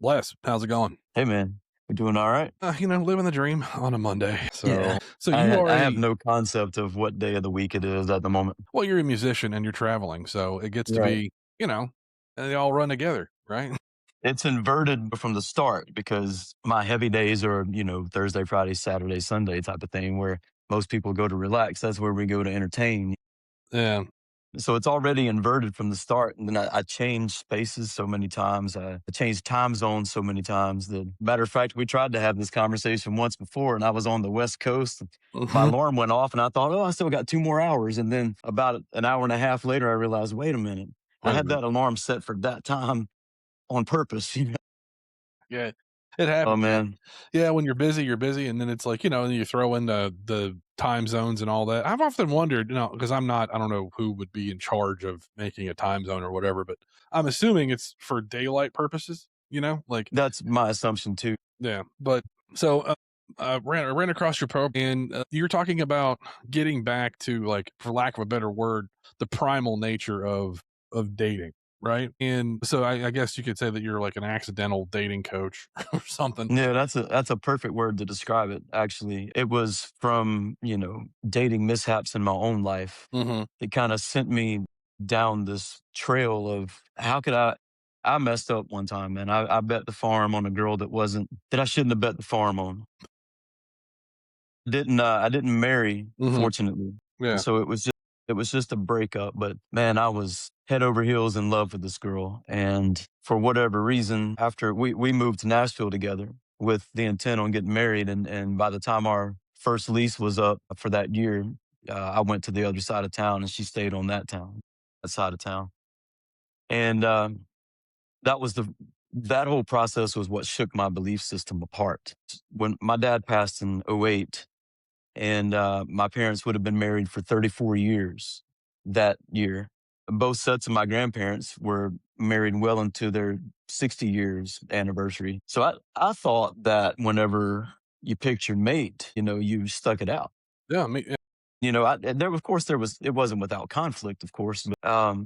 Les, how's it going? Hey man, we're doing all right. Living the dream on a Monday. Yeah, So I you ha- are I have a no concept of what day of the week it is at the moment. well, you're a musician and you're traveling, so it gets to Right. be, they all run together, right? It's inverted from the start because my heavy days are, Thursday, Friday, Saturday, Sunday type of thing where most people go to relax. That's where we go to entertain. Yeah. So it's already inverted from the start. And then I changed spaces so many times. I changed time zones so many times. The matter of fact, we tried to have this conversation once before, and I was on the West Coast. My Hmm. alarm went off, and I thought, oh, I still got 2 more hours. And then about an hour and a half later, I realized, wait a minute, I Wait a had minute. that alarm set for that time on purpose. Yeah. It Oh happens, man. man, Yeah, when you're busy, and then it's like, you throw in the time zones and all that. I've often wondered, because I don't know who would be in charge of making a time zone or whatever, but I'm assuming it's for daylight purposes, like. that's my assumption too. Yeah, but so, I ran across your program, and you're talking about getting back to, like, for lack of a better word, the primal nature of dating, right? And so I guess you could say that you're like an accidental dating coach or something. Yeah, that's a perfect word to describe it. Actually, it was from dating mishaps in my own life. Mhm. It kind of sent me down this trail of how could I messed up one time, man. I bet the farm on a girl that I shouldn't have bet the farm on. I didn't marry, Mhm. fortunately. And Yeah. so it was just a breakup. But man, I was head over heels in love with this girl. And for whatever reason, after we moved to Nashville together with the intent on getting married, and by the time our first lease was up for that year, I went to the other side of town and she stayed on that side of town. And that was the that whole process was what shook my belief system apart. When my dad passed in '08, and my parents would have been married for 34 years that year. Both sets of my grandparents were married well into their 60 years anniversary. So I thought that whenever you picked your mate, you stuck it out. Yeah, me yeah, And there, of course, it wasn't without conflict, of course. But,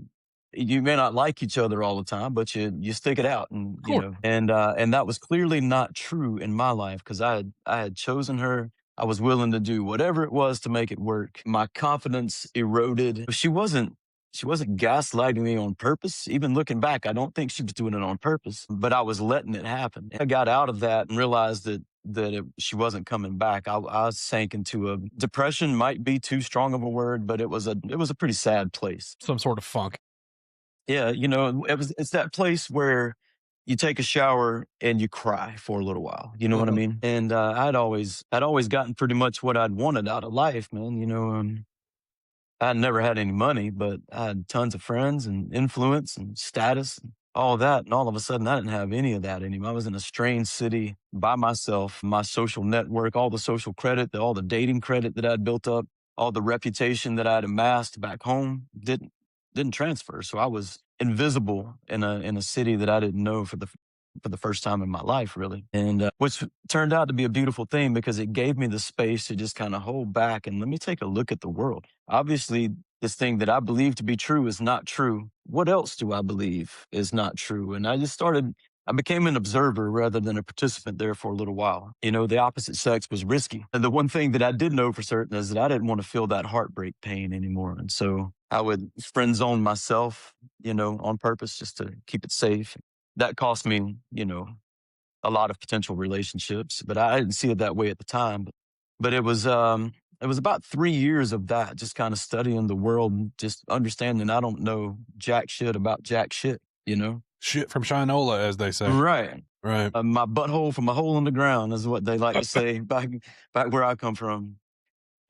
you may not like each other all the time, but you stick it out, and of course. and that was clearly not true in my life because I had chosen her. I was willing to do whatever it was to make it work. My confidence eroded. She wasn't gaslighting me on purpose. Even looking back, I don't think she was doing it on purpose, but I was letting it happen. I got out of that and realized that she wasn't coming back. I sank into a depression. Might be too strong of a word, but it was a pretty sad place. Some sort of funk. Yeah, it's that place where you take a shower and you cry for a little while. You know what I Mhm. mean? And I'd always gotten pretty much what I'd wanted out of life, man. I never had any money, but I had tons of friends and influence and status and all that. And all of a sudden, I didn't have any of that anymore. I was in a strange city by myself. My social network, all the social credit, all the dating credit that I'd built up, all the reputation that I'd amassed back home didn't transfer. So I was invisible in a city that I didn't know for the first time in my life, really. And which turned out to be a beautiful thing because it gave me the space to just kind of hold back and let me take a look at the world. Obviously, this thing that I believe to be true is not true. What else do I believe is not true? And I became an observer rather than a participant there for a little while. The opposite sex was risky. And the one thing that I did know for certain is that I didn't want to feel that heartbreak pain anymore. And so I would friend zone myself, on purpose just to keep it safe. That cost me, a lot of potential relationships, but I didn't see it that way at the time. But it was about 3 years of that, just kind of studying the world, and just understanding I don't know jack shit about jack shit. Shit from Shinola, as they say. Right. Right. My butthole from a hole in the ground is what they like to say back where I come from.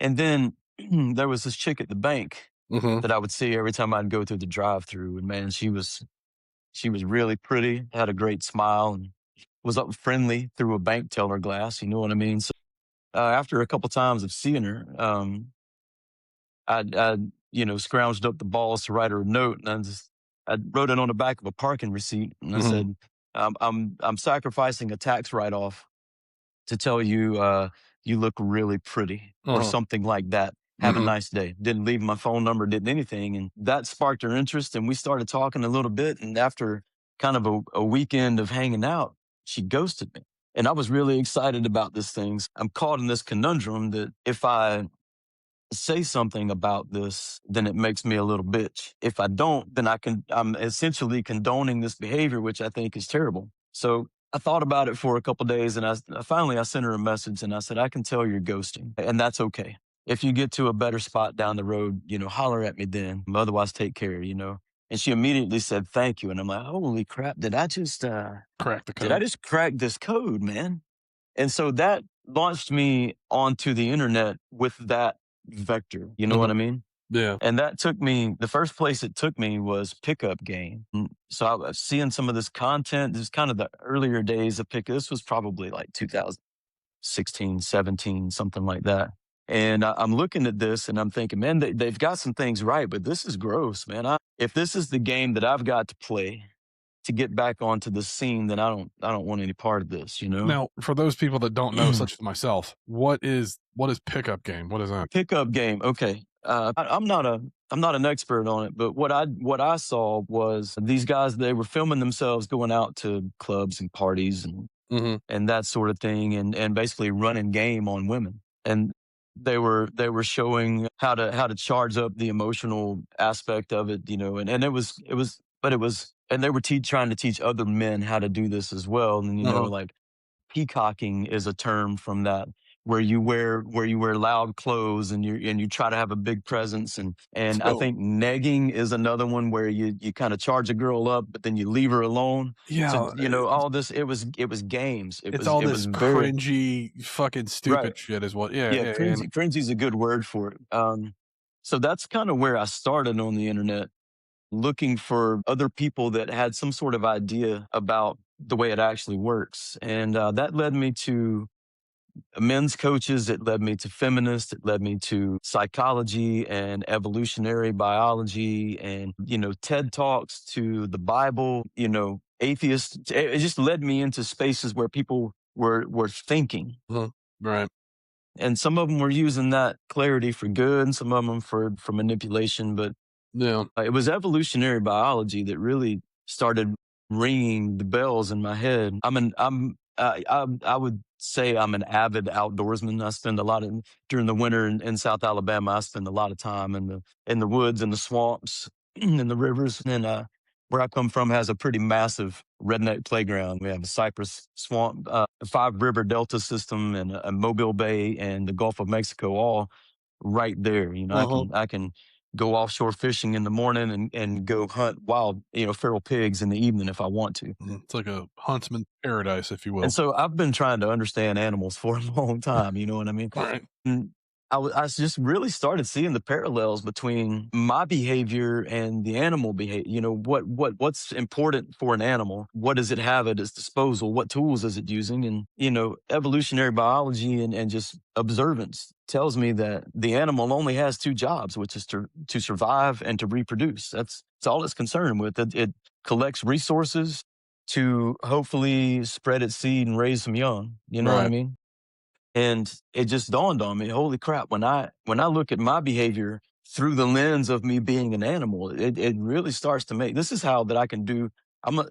And then there was this chick at the bank Mhm. that I would see every time I'd go through the drive-through, and man, she was really pretty, had a great smile, and was up friendly through a bank teller glass. You know what I mean? So after a couple times of seeing her, I scrounged up the balls to write her a note, and I wrote it on the back of a parking receipt, and I Mhm. said, "I'm sacrificing a tax write off to tell you you look really pretty," or Uh-huh. something like that. Have a Mhm. nice day. Didn't leave my phone number, didn't anything. And that sparked her interest. And we started talking a little bit. And after kind of a weekend of hanging out, she ghosted me. And I was really excited about this thing. I'm caught in this conundrum that if I say something about this, then it makes me a little bitch. If I don't, then I'm essentially condoning this behavior, which I think is terrible. So I thought about it for a couple days, and I sent her a message, and I said, I can tell you're ghosting, and that's okay. If you get to a better spot down the road, holler at me then. Otherwise, take care, And she immediately said, thank you. And I'm like, holy crap, Crack the did I code. just crack this code, man? And so that launched me onto the internet with that vector. You know what Mhm. I mean? Yeah. And the first place it took me was pickup game. So I was seeing some of this content. This is kind of the earlier days of pickup. This was probably like 2016, 17, something like that. And I'm looking at this and I'm thinking, man, they've got some things right, but this is gross, man. If this is the game that I've got to play to get back onto the scene, then I don't want any part of this, you know? Now, for those people that don't know, such as myself, what is pickup game? What is that? Pickup game. Okay. I'm not an expert on it, but what I saw was these guys, they were filming themselves going out to clubs and parties Mhm. and that sort of thing, and basically running game on women. And they were showing how to charge up the emotional aspect of it, and and they were trying to teach other men how to do this as well. And Uh-huh. like peacocking is a term from that, where you wear loud clothes and you try to have a big presence. And I So, think negging is another one where you kind of charge a girl up but then you leave her alone. So yeah, all this, it was games. it it's was all it this was very cringy, fucking right. stupid shit is what yeah, Yeah, yeah, and cringy is a good word for it. So that's kind of where I started on the internet, looking for other people that had some sort of idea about the way it actually works. And that led me to men's coaches. It led me to feminists. It led me to psychology and evolutionary biology and, TED Talks, to the Bible, atheists. It just led me into spaces where people were thinking. uh right. And some of them were using that clarity for good and some of them for manipulation. But Yeah. it was evolutionary biology that really started ringing the bells in my head. I would say I'm an avid outdoorsman. I spend a lot of during the winter in South Alabama. I spend a lot of time in the woods and the swamps and the rivers. And where I come from has a pretty massive redneck playground. We have a cypress swamp, a 5 river delta system, and a Mobile Bay and the Gulf of Mexico, all right there. I Uh-huh. can go offshore fishing in the morning and go hunt wild, feral pigs in the evening if I want to. Mhm. It's like a huntsman's paradise, if you And will. so I've been trying to understand animals for a long time, you know what I mean? Right. And I just really started seeing the parallels between my behavior and the animal behavior. What's important for an animal? What does it have at its disposal? What tools is it using? And, evolutionary biology and just observance tells me that the animal only has two jobs, which is to survive and to reproduce. That's all it's concerned with. It collects resources to hopefully spread its seed and raise some young. You know what I Right. mean? And it just dawned on me, holy crap, when I look at my behavior through the lens of me being an animal, it really starts to make this is how that I can do. I'm a,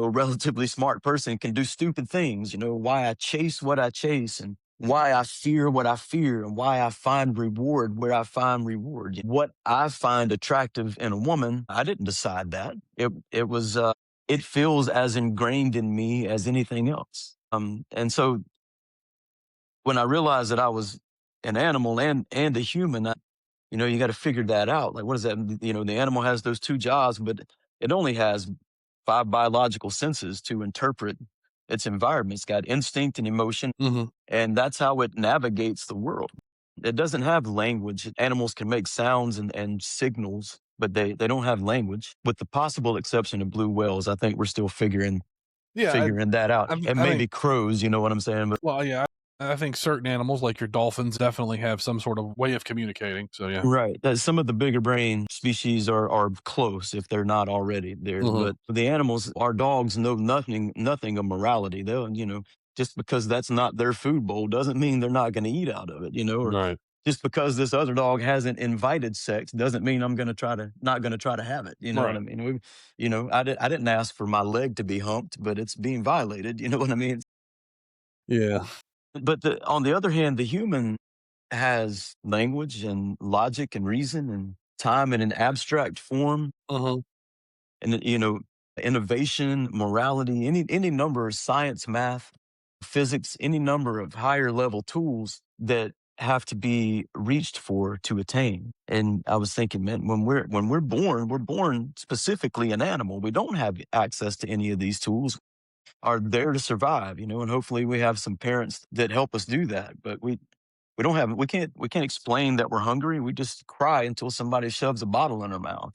relatively smart person, can do stupid things, why I chase what I chase and why I fear what I fear and why I find reward where I find reward. What I find attractive in a woman, I didn't decide that. It feels as ingrained in me as anything else. And so when I realized that I was an animal and a human, you got to figure that out. Like, what is that? The animal has those two jobs, but it only has 5 biological senses to interpret its environment. It's got instinct and emotion, Mhm. and that's how it navigates the world. It doesn't have language. Animals can make sounds and signals, but they don't have language. With the possible exception of blue whales, I think we're still figuring Yeah, figuring that out. And I think maybe crows, you know what I'm saying? But well, yeah, I think certain animals, like your dolphins, definitely have some sort of way of communicating, so yeah. right. That some of the bigger brain species are close if they're not already there. Mhm. But the animals, our dogs know nothing of morality. They'll, just because that's not their food bowl doesn't mean they're not going to eat out of it, or Right. Just because this other dog hasn't invited sex doesn't mean I'm gonna try to not gonna try to have it. You know what Right. I mean? I didn't ask for my leg to be humped, but it's being violated. You know what I mean? Yeah. But on the other hand, the human has language and logic and reason and time in an abstract form, Uh-huh. and innovation, morality, any number of science, math, physics, any number of higher level tools that have to be reached for to attain. And I was thinking, man, we're born specifically an animal. We don't have access to any of these tools, are there to survive, and hopefully we have some parents that help us do that. But we don't have we can't explain that we're hungry. We just cry until somebody shoves a bottle in our mouth.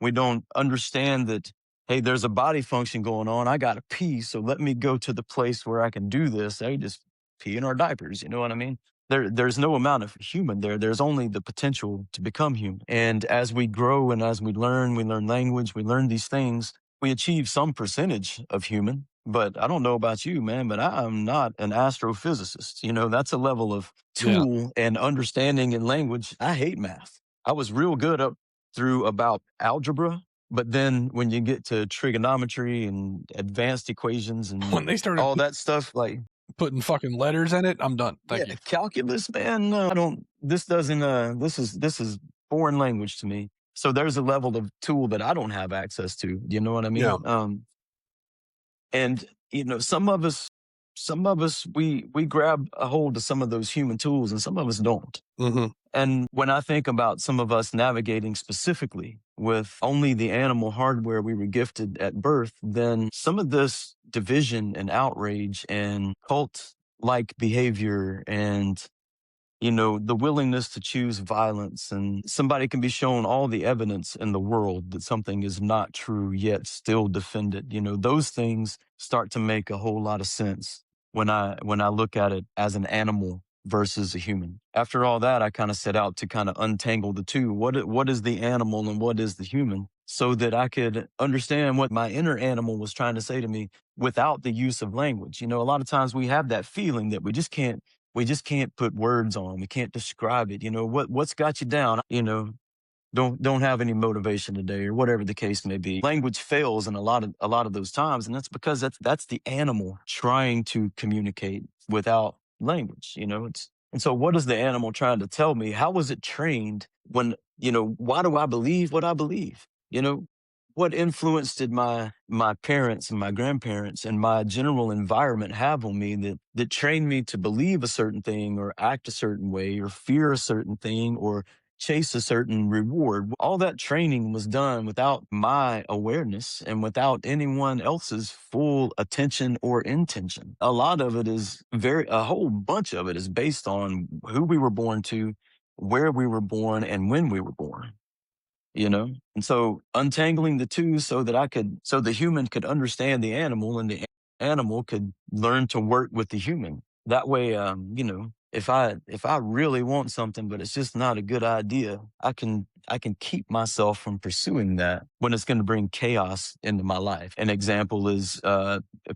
We don't understand that, hey, there's a body function going on. I gotta pee, so let me go to the place where I can do this. They just pee in our diapers. You know what I mean? There's no amount of human there. There's only the potential to become human. And as we grow and as we learn language, we learn these things, we achieve some percentage of human. But I don't know about you, man, but I am not an astrophysicist. That's a level of Yeah. tool and understanding and language. I hate math. I was real good up through about algebra, but then when you get to trigonometry and advanced equations When and they started all that stuff, like, putting fucking letters in it, I'm done. yeah, Thank you. calculus, man, no, I don't, this doesn't, this is foreign language to me. So there's a level of tool that I don't have access to. You know what I Yeah. mean? And some of us, we grab a hold of some of those human tools, and some of us don't. Mhm. And when I think about some of us navigating specifically with only the animal hardware we were gifted at birth, then some of this division and outrage and cult like behavior and the willingness to choose violence, and somebody can be shown all the evidence in the world that something is not true yet still defend it. Those things start to make a whole lot of sense when I look at it as an animal versus a human. After all that, I kind of set out to kind of untangle the two. What is the animal and what is the human, so that I could understand what my inner animal was trying to say to me without the use of language. A lot of times we have that feeling that we just can't put words on. We can't describe it. What's got you down? Don't have any motivation today, or whatever the case may be. Language fails in a lot of those times, and that's because that's the animal trying to communicate without language. And so what is the animal trying to tell me? How was it trained? Why do I believe what I believe? What influence did my parents and my grandparents and my general environment have on me that trained me to believe a certain thing or act a certain way or fear a certain thing or chase a certain reward? All that training was done without my awareness and without anyone else's full attention or intention. A whole bunch of it is based on who we were born to, where we were born, and when we were born. And so untangling the two so the human could understand the animal and the animal could learn to work with the human. That way, if I really want something, but it's just not a good idea, I can keep myself from pursuing that when it's going to bring chaos into my life. An example is,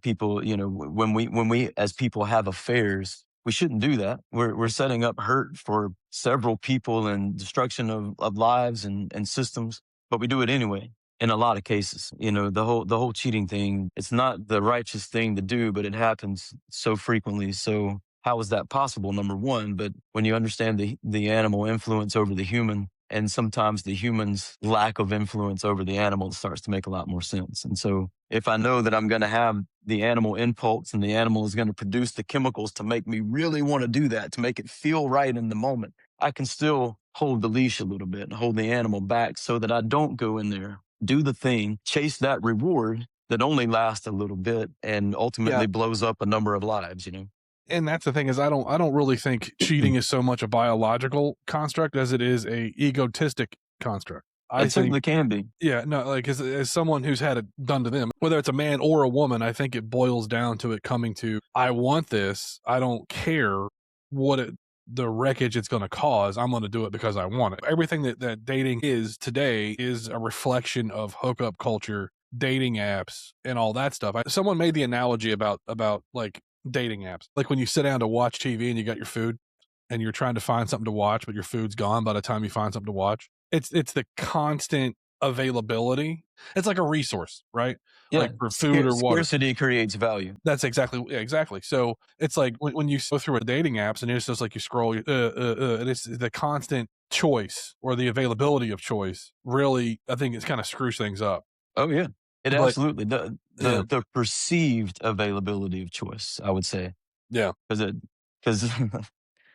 people, when we as people have affairs, we shouldn't do that. We're setting up hurt for several people and destruction of lives and systems, but we do it anyway. In a lot of cases, the whole cheating thing, it's not the righteous thing to do, but it happens so frequently. So how is that possible? Number one, but when you understand the animal influence over the human, and sometimes the human's lack of influence over the animal, it starts to make a lot more sense. And so if I know that I'm going to have the animal impulse and the animal is going to produce the chemicals to make me really want to do that, to make it feel right in the moment, I can still hold the leash a little bit and hold the animal back so that I don't go in there, do the thing, chase that reward that only lasts a little bit and Yeah. ultimately blows up a number of lives. And that's the thing is I don't really think cheating is so much a biological construct as it is a egotistic construct. I It think certainly can be. yeah, no, like as someone who's had it done to them, whether it's a man or a woman, I think it boils down to it coming to I want this. I don't care what the wreckage it's going to cause. I'm going to do it because I want it. Everything that dating is today is a reflection of hookup culture, dating apps, and all that stuff. Someone made the analogy about like dating apps, like when you sit down to watch TV and you got your food. and you're trying to find something to watch, but your food's gone by the time you find something to watch. It's the constant availability. It's like a resource, right? Yeah, Like for food or water. scarcity creates value. That's exactly, yeah, exactly. So it's like when you go through a dating apps and it's just like you scroll, and it's the constant choice or the availability of choice. Really, I think it kind of screws things up. Oh yeah, it But absolutely yeah, the perceived availability of choice, I would say, yeah, because it because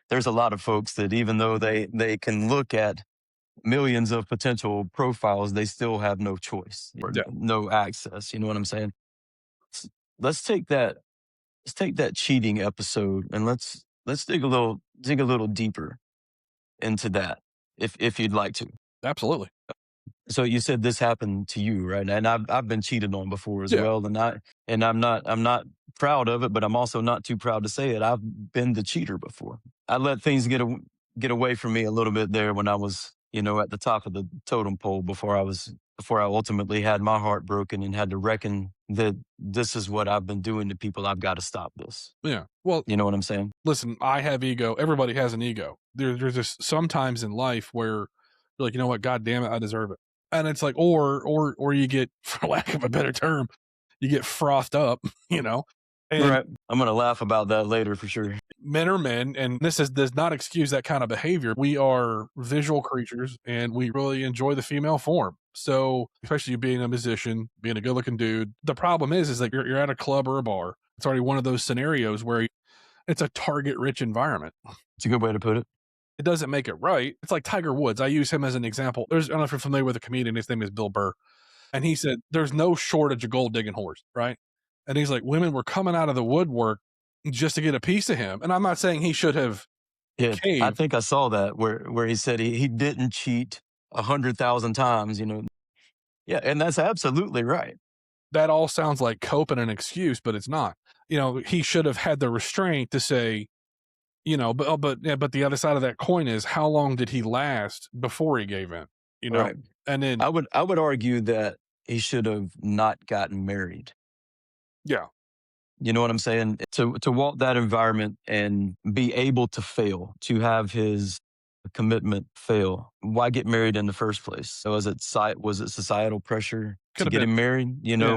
there's a lot of folks that even though they can look at millions of potential profiles, they still have no choice or yeah, no access. You know what I'm saying? S- Let's take that. Let's take that cheating episode and let's dig a little deeper into that, if you'd like to. absolutely, So you said this happened to you, right? And I've been cheated on before as yeah, well, and I'm not proud of it, but I'm also not too proud to say it. I've been the cheater before. I let things get away from me a little bit there when I was, at the top of the totem pole before I ultimately had my heart broken and had to reckon that this is what I've been doing to people. I've got to stop this. yeah. Well, You know what I'm saying? listen, I have ego. Everybody has an ego. There's just sometimes in life where you're like, you know what, God damn it, I deserve it. And it's like, or you get, for lack of a better term, you get frothed up, you know. And Right. I'm gonna laugh about that later for sure. men are men, and does not excuse that kind of behavior. We are visual creatures, and we really enjoy the female form. So, especially you being a musician, being a good-looking dude, the problem is that you're at a club or a bar. It's already one of those scenarios where it's a target-rich environment. It's a good way to put it. It doesn't make it right. It's like Tiger Woods. I use him as an example. I don't know if you're familiar with a comedian. His name is Bill Burr, and he said there's no shortage of gold digging whores, right? And he's like, women were coming out of the woodwork just to get a piece of him. And I'm not saying he should have Yeah, I caved. think I saw that where he said he didn't cheat 100,000 times, you know? Yeah, and that's absolutely right. That all sounds like cope and an excuse, but it's not. He should have had the restraint to say, but yeah, but the other side of that coin is how long did he last before he gave in? You know, Right. and then I would argue that he should have not gotten married. yeah, You know what I'm saying? To walk that environment and be able to fail, to have his commitment fail. Why get married in the first place? So was it societal pressure could to have get been, him married? yeah,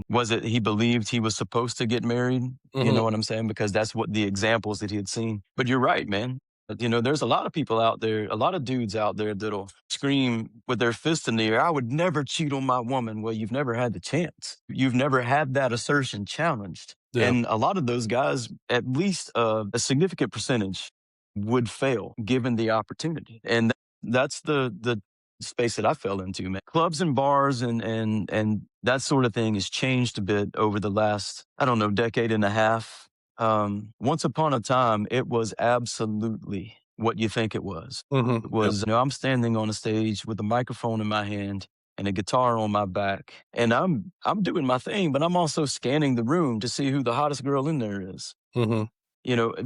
Was it he believed he was supposed to get married? You hmm, know what I'm saying? Because that's what the examples that he had seen. But you're right, man. There's a lot of people out there, a lot of dudes out there that'll scream with their fist in the air, I would never cheat on my woman. Well, you've never had the chance. You've never had that assertion challenged. yeah, And a lot of those guys, at least a significant percentage, would fail given the opportunity. And that's the space that I fell into, man. Clubs and bars and that sort of thing has changed a bit over the last, I don't know, decade and a half. Once upon a time, it was absolutely what you think it was. hmm, It yeah, was, I'm standing on a stage with a microphone in my hand and a guitar on my back, and I'm doing my thing, but I'm also scanning the room to see who the hottest girl in there is. hmm,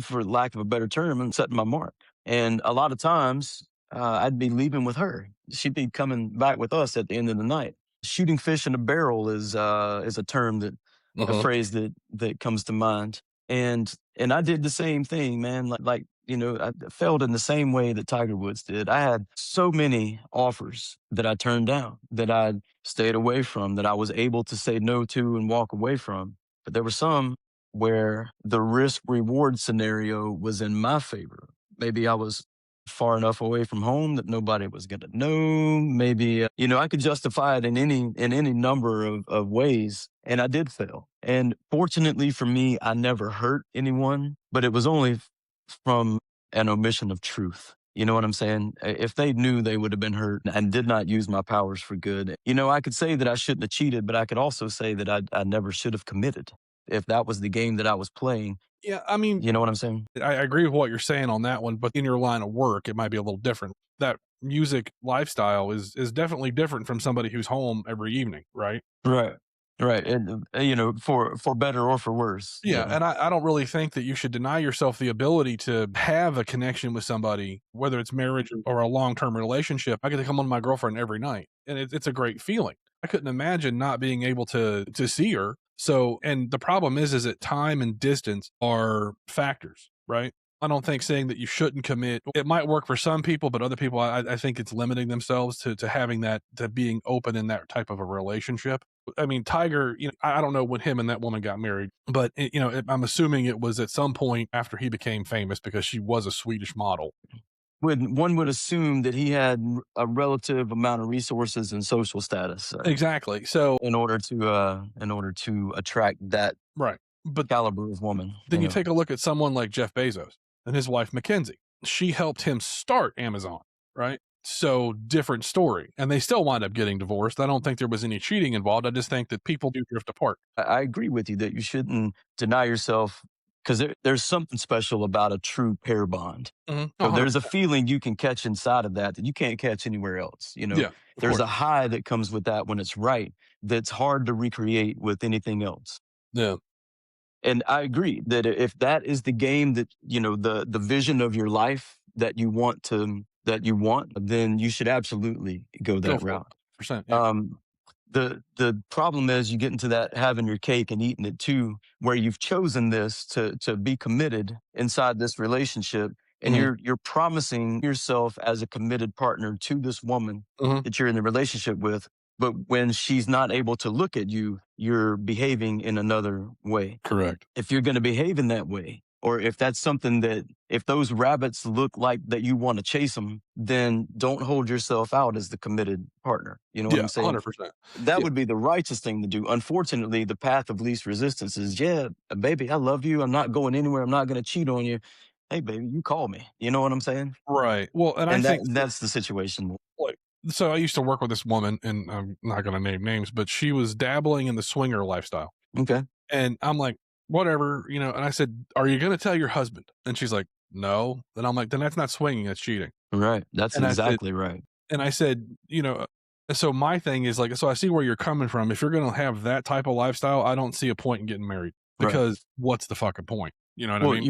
For lack of a better term, and setting my mark. And a lot of times, I'd be leaving with her. She'd be coming back with us at the end of the night. Shooting fish in a barrel is a term a hmm, phrase that comes to mind. And I did the same thing, man. I failed in the same way that Tiger Woods did. I had so many offers that I turned down, that I stayed away from, that I was able to say no to and walk away from. But there were some where the risk reward scenario was in my favor. Maybe I was far enough away from home that nobody was going to know. Maybe, I could justify it in any number of ways. And I did fail. And fortunately for me, I never hurt anyone, but it was only from an omission of truth. You know what I'm saying? If they knew, they would have been hurt and did not use my powers for good. I could say that I shouldn't have cheated, but I could also say that I never should have committed if that was the game that I was playing. yeah. I mean, You know what I'm saying? I agree with what you're saying on that one, but in your line of work, it might be a little different. That music lifestyle is definitely different from somebody who's home every evening, right? Right. Right. And, for better or for worse. Yeah, and I don't really think that you should deny yourself the ability to have a connection with somebody, whether it's marriage or a long term relationship. I get to come on to my girlfriend every night, and it's a great feeling. I couldn't imagine not being able to see her. So, and the problem is that time and distance are factors, right? I don't think saying that you shouldn't commit, it might work for some people, but other people, I think it's limiting themselves to having that, to being open in that type of a relationship. I mean, Tiger, I don't know when him and that woman got married, but I'm assuming it was at some point after he became famous because she was a Swedish model. One would assume that he had a relative amount of resources and social status, Exactly. So, in order to attract that right. But caliber of woman, then you take a look at someone like Jeff Bezos and his wife, Mackenzie. She helped him start Amazon, right? So different story. And they still wind up getting divorced. I don't think there was any cheating involved. I just think that people do drift apart. I agree with you that you shouldn't deny yourself because there's something special about a true pair bond. Mhm. So there's a 100%. feeling you can catch inside of that that you can't catch anywhere else. Yeah, of There's course. a high that comes with that when it's right that's hard to recreate with anything else. Yeah. And I agree that if that is the game that, the vision of your life that you want, then you should absolutely go Go that for it. route. 100%. Yeah. Um, the problem is you get into that having your cake and eating it too, where you've chosen this to be committed inside this relationship, and Mhm. you're promising yourself as a committed partner to this woman Mhm. that you're in the relationship with. But when she's not able to look at you, you're behaving in another way. Correct. If you're going to behave in that way, or if that's something that, if those rabbits look like that you want to chase them, then don't hold yourself out as the committed partner. You know what Yeah, I'm saying? 100%. That Yeah. would be the righteous thing to do. Unfortunately, the path of least resistance is, yeah, baby, I love you. I'm not going anywhere. I'm not going to cheat on you. Hey, baby, you call me. You know what I'm saying? Right. Well, and I And think too, that's the situation. like, so I used to work with this woman, and I'm not gonna name names, but she was dabbling in the swinger lifestyle. Okay. And I'm like, "Whatever," and I said, "Are you gonna tell your husband?" And she's like, "No." And I'm like, "Then that's not swinging, that's cheating." Right. That's And I said exactly right. and I said, so my thing is like, so I see where you're coming from. If you're gonna have that type of lifestyle, I don't see a point in getting married Right. because what's the fucking point? You know what I Well, mean?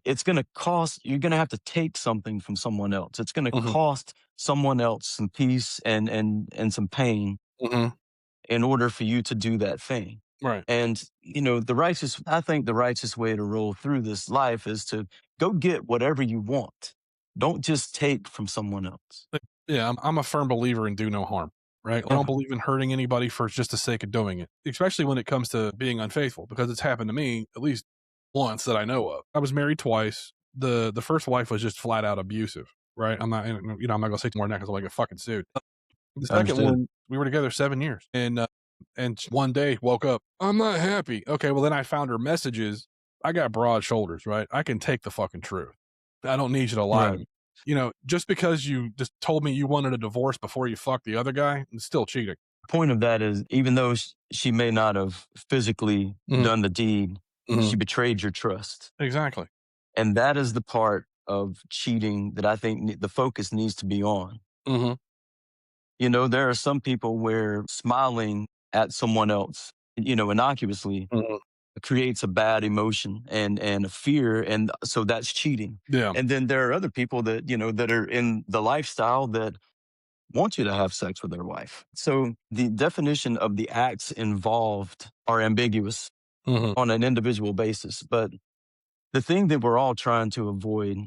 it's gonna cost, you're gonna have to take something from someone else. It's gonna Mhm, cost someone else some peace and some pain mhm, in order for you to do that thing. right. And, I think the righteous way to roll through this life is to go get whatever you want. Don't just take from someone else. But, yeah, I'm a firm believer in do no harm, right? I don't Yeah. believe in hurting anybody for just the sake of doing it, especially when it comes to being unfaithful, because it's happened to me at least once that I know of. I was married twice. The first wife was just flat out abusive, right? I'm not gonna say more than that because I'm like a fucking suit. The second Understood. one, we were together 7 years, and one day woke up, I'm not happy. Okay, well then I found her messages. I got broad shoulders, right? I can take the fucking truth. I don't need you to lie to Right. me. Just because you just told me you wanted a divorce before you fucked the other guy, it's still cheating. Point of that is, even though she may not have physically Mhm, done the deed, mhm. she betrayed your trust. Exactly. And that is the part of cheating that I think the focus needs to be on. Mhm, There are some people where smiling at someone else, innocuously mhm. creates a bad emotion and a fear. And so that's cheating. Yeah, And then there are other people that are in the lifestyle that want you to have sex with their wife. So the definition of the acts involved are ambiguous mhm, on an individual basis. But the thing that we're all trying to avoid,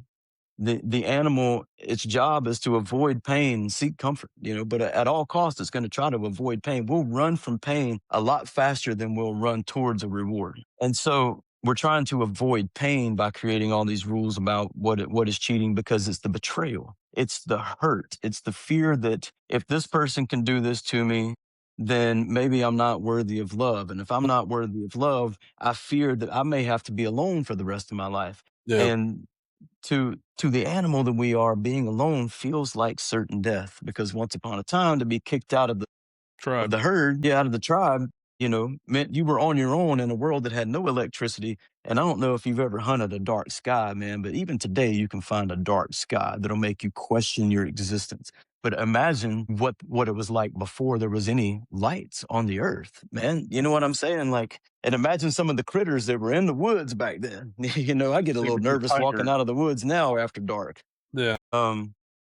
the animal, its job is to avoid pain, seek comfort, but at all costs it's going to try to avoid pain. We'll run from pain a lot faster than we'll run towards a reward. And so we're trying to avoid pain by creating all these rules about what is cheating, because it's the betrayal, it's the hurt, it's the fear that if this person can do this to me, then maybe I'm not worthy of love. And if I'm not worthy of love, I fear that I may have to be alone for the rest of my life. yeah. And to the animal that we are, being alone feels like certain death, because once upon a time, to be kicked out of Tribe. the herd, yeah, out of the tribe, meant you were on your own in a world that had no electricity. And I don't know if you've ever hunted a dark sky, man, but even today you can find a dark sky that'll make you question your existence. But imagine what it was like before there was any lights on the earth, man. You know what I'm saying? Like, and imagine some of the critters that were in the woods back then. I get a little Saber-tooth nervous walking tiger. out of the woods now after dark. Yeah. Um,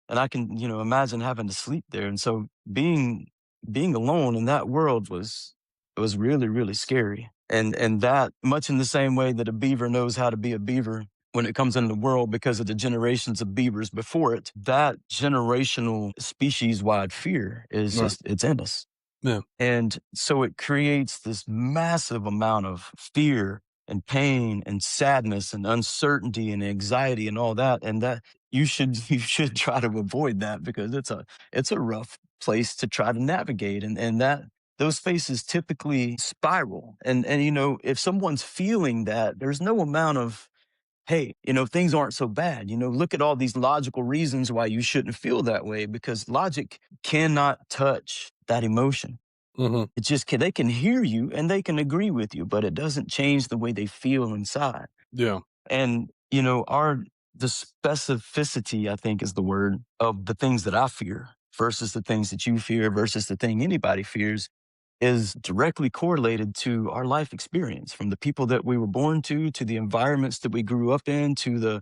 and I can, imagine having to sleep there. And so being alone in that world was really, really scary. And that, much in the same way that a beaver knows how to be a beaver, when it comes into the world because of the generations of beavers before it. That generational species wide fear is Right. just, it's in us. Yeah. And so it creates this massive amount of fear and pain and sadness and uncertainty and anxiety and all that. And that you should try to avoid that because it's a rough place to try to navigate. And that those spaces typically spiral. And you know, if someone's feeling that, there's no amount of, hey, you know, things aren't so bad. You know, look at all these logical reasons why you shouldn't feel that way because logic cannot touch that emotion. Hmm. It just can, they can hear you and they can agree with you, but it doesn't change the way they feel inside. Yeah. And, you know, the specificity, I think is the word of the things that I fear versus the things that you fear versus the thing anybody fears is directly correlated to our life experience from the people that we were born to the environments that we grew up in, to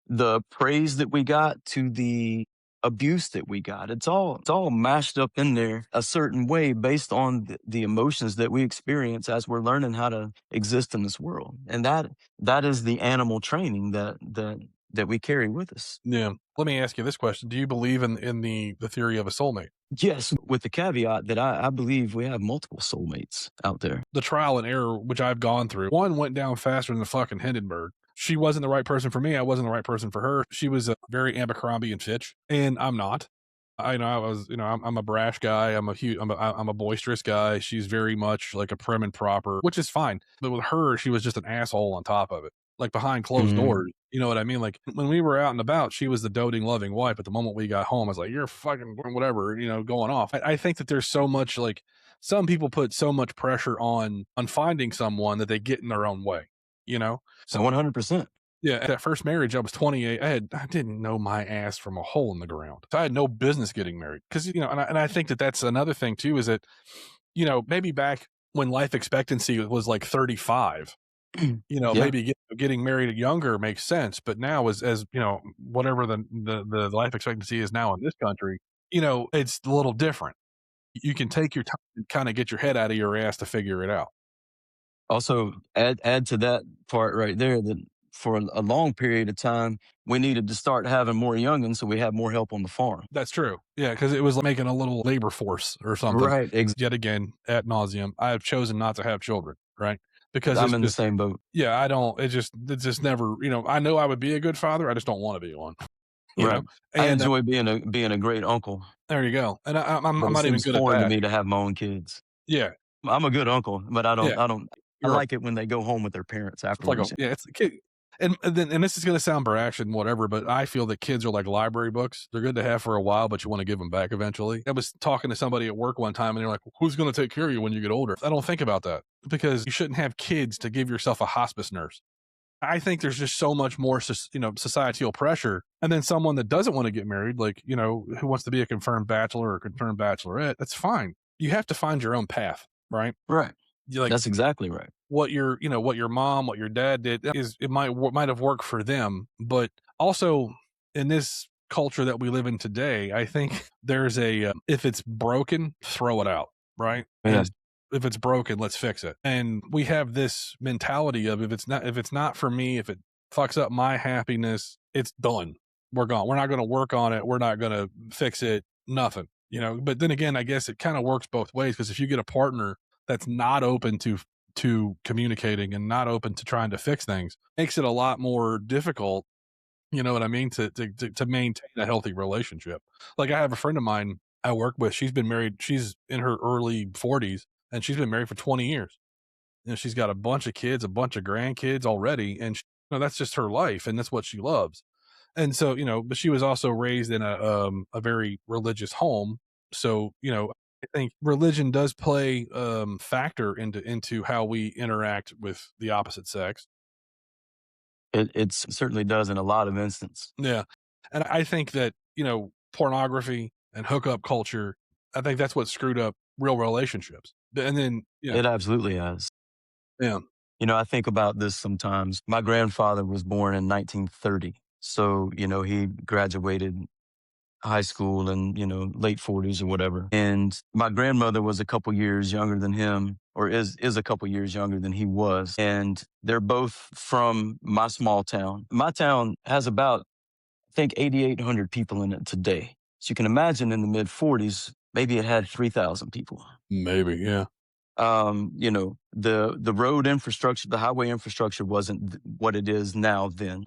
the praise that we got, to the abuse that we got. It's all mashed up in there a certain way based on the emotions that we experience as we're learning how to exist in this world. And that is the animal training that we carry with us. Yeah. Let me ask you this question: do you believe in the theory of a soulmate? Yes, with the caveat that I believe we have multiple soulmates out there. The trial and error which I've gone through, one went down faster than the fucking Hindenburg. She wasn't the right person for me. I wasn't the right person for her. She was a very Abercrombie and Fitch, and I'm not. I was, I'm a brash guy. I'm a boisterous guy. She's very much like a prim and proper, which is fine. But with her, she was just an asshole on top of it, like behind closed Mhm. doors. You know what I mean? Like when we were out and about, she was the doting, loving wife. But the moment we got home, I was like, "You're fucking whatever," going off. I think that there's so much like some people put so much pressure on finding someone that they get in their own way. You know? So 100%. yeah, at that first marriage, I was 28. I didn't know my ass from a hole in the ground. So I had no business getting married because and I think that that's another thing too is that maybe back when life expectancy was like 35, Yeah. maybe getting married younger makes sense. But now as whatever the life expectancy is now in this country, it's a little different. You can take your time and kind of get your head out of your ass to figure it out. Also, add to that part right there that for a long period of time, we needed to start having more youngins so we have more help on the farm. That's true. Yeah, because it was like making a little labor force or something. Right. Yet again, ad nauseum, I have chosen not to have children, right? Because I'm it's in the just, same boat. yeah, I don't, it's just never, I know I would be a good father. I just don't want to be one, you Right. know? I And enjoy being a great uncle, there you go. And but I'm it not even seems good at foreign to that. me to have my own kids. Yeah. I'm a good uncle, but Yeah. I You're right. like it when they go home with their parents It's like afterwards. it's a kid. And this is going to sound brash and whatever, but I feel that kids are like library books. They're good to have for a while, but you want to give them back eventually. I was talking to somebody at work one time, and they're like, "Who's going to take care of you when you get older?" I don't think about that because you shouldn't have kids to give yourself a hospice nurse. I think there's just so much more, societal pressure, and then someone that doesn't want to get married, like who wants to be a confirmed bachelor or confirmed bachelorette. That's fine. You have to find your own path, right? Right. You like That's exactly right. what your mom, what your dad did is it might have worked for them, but also in this culture that we live in today, I think there's a if it's broken, throw it out, right? And Yeah. if it's broken, let's fix it. And we have this mentality of if it's not for me, if it fucks up my happiness, it's done. We're gone. We're not going to work on it. We're not going to fix it. Nothing. But then again, I guess it kind of works both ways because if you get a partner that's not open to communicating and not open to trying to fix things makes it a lot more difficult, you know what I mean, to maintain a healthy relationship. Like I have a friend of mine I work with, she's in her early 40s and she's been married for 20 years. She's got a bunch of kids, a bunch of grandkids already, and that's just her life and that's what she loves. And so, but she was also raised in a very religious home. So, I think religion does play factor into how we interact with the opposite sex. It certainly does in a lot of instances. Yeah. And I think that, pornography and hookup culture, I think that's what screwed up real relationships. And then, yeah, It absolutely has. yeah, You know, I think about this sometimes. My grandfather was born in 1930. So, you know, he graduated high school in, you know, late 40s or whatever. And my grandmother was a couple years younger than him. or is a couple years younger than he was, and they're both from my small town. My town has about, I think, 8,800 people in it today. So you can imagine in the mid 40s, maybe it had 3,000 people. Maybe, yeah. The road infrastructure, the highway infrastructure wasn't what it is now then.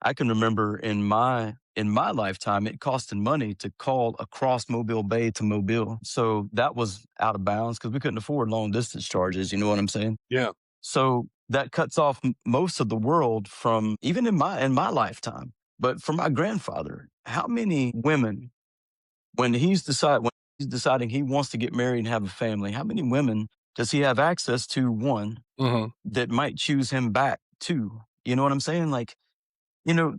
I can remember in my lifetime, it costed money to call across Mobile Bay to Mobile. So that was out of bounds because we couldn't afford long distance charges. You know what I'm saying? Yeah. So that cuts off most of the world from even in my lifetime. But for my grandfather, how many women when he's deciding he wants to get married and have a family, how many women does he have access to? One Mhm. that might choose him back. Two, you know what I'm saying? Like, you know,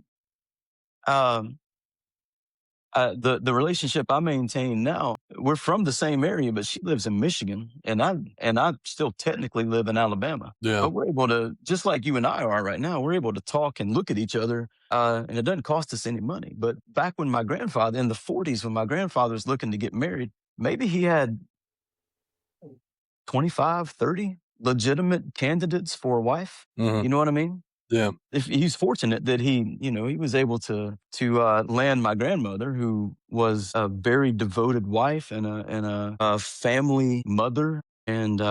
um, the relationship I maintain now, we're from the same area, but she lives in Michigan, and I still technically live in Alabama. Yeah. But we're able to, just like you and I are right now, we're able to talk and look at each other, and it doesn't cost us any money. But back when my grandfather in the 40s, when my grandfather was looking to get married, maybe he had 25, 30 legitimate candidates for a wife. Mhm. You know what I mean? Yeah. If he's fortunate that he was able to land my grandmother, who was a very devoted wife and a family mother, and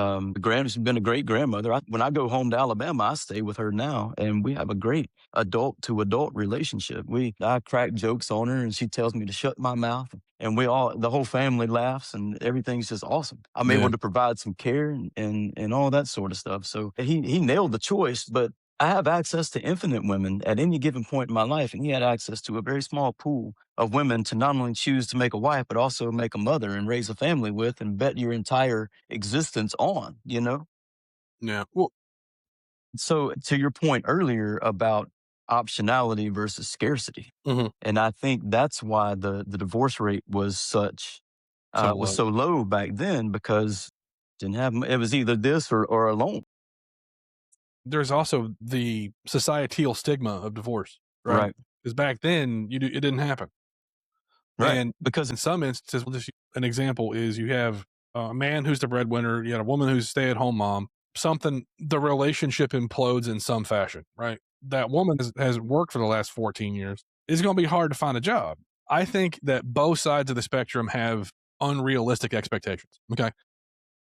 she's been a great grandmother. When I go home to Alabama, I stay with her now, and we have a great adult to adult relationship. I crack jokes on her, and she tells me to shut my mouth, and the whole family laughs, and everything's just awesome. I'm Yeah. able to provide some care and all that sort of stuff. So he nailed the choice, but I have access to infinite women at any given point in my life, and he had access to a very small pool of women to not only choose to make a wife, but also make a mother and raise a family with and bet your entire existence on, you know? Yeah. Well, So, to your point earlier about optionality versus scarcity, mhm. and I think that's why the divorce rate So was low. so low back then, because it was either this or alone. There's also the societal stigma of divorce, right? Right, Because back then, it didn't happen. right. And Because in some instances, an example is you have a man who's the breadwinner, you had a woman who's a stay-at-home mom. The relationship implodes in some fashion, right? That woman has worked for the last 14 years. It's going to be hard to find a job. I think that both sides of the spectrum have unrealistic expectations. Okay.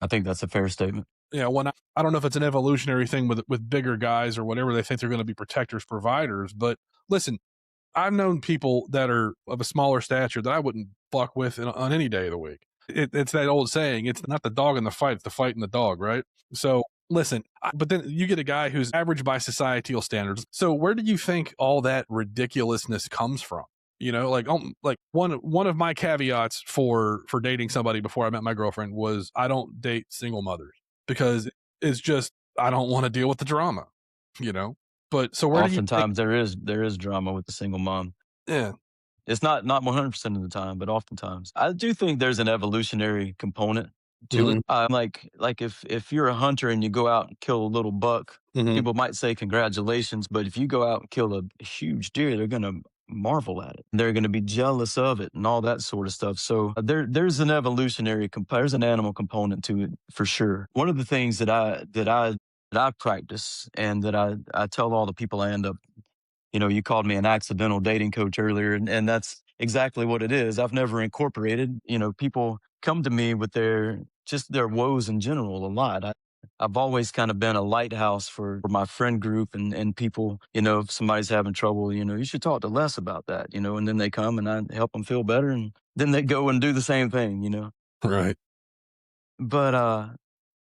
I think that's a fair statement. Yeah. I don't know if it's an evolutionary thing with bigger guys or whatever. They think they're going to be protectors, providers. But listen, I've known people that are of a smaller stature that I wouldn't fuck with on any day of the week. It's that old saying, it's not the dog in the fight, it's the fight in the dog, right? So listen, but then you get a guy who's average by societal standards. So where do you think all that ridiculousness comes from? Like one of my caveats for dating somebody before I met my girlfriend was I don't date single mothers because it's just I don't want to deal with the drama, you know. But so where do you think? Oftentimes there is drama with the single mom. Yeah. It's not 100% of the time, but oftentimes. I do think there's an evolutionary component to it. Mhm. Like if you're a hunter and you go out and kill a little buck, Mhm. people might say congratulations, but if you go out and kill a huge deer, they're gonna marvel at it. They're gonna be jealous of it and all that sort of stuff. So there's an there's an animal component to it for sure. One of the things that I practice and that I tell all the people I end up, you called me an accidental dating coach earlier, and that's exactly what it is. I've never incorporated, people come to me with their woes in general a lot. I've always kind of been a lighthouse for my friend group and people, if somebody's having trouble, you should talk to Les about that, and then they come and I help them feel better, and then they go and do the same thing. Right. But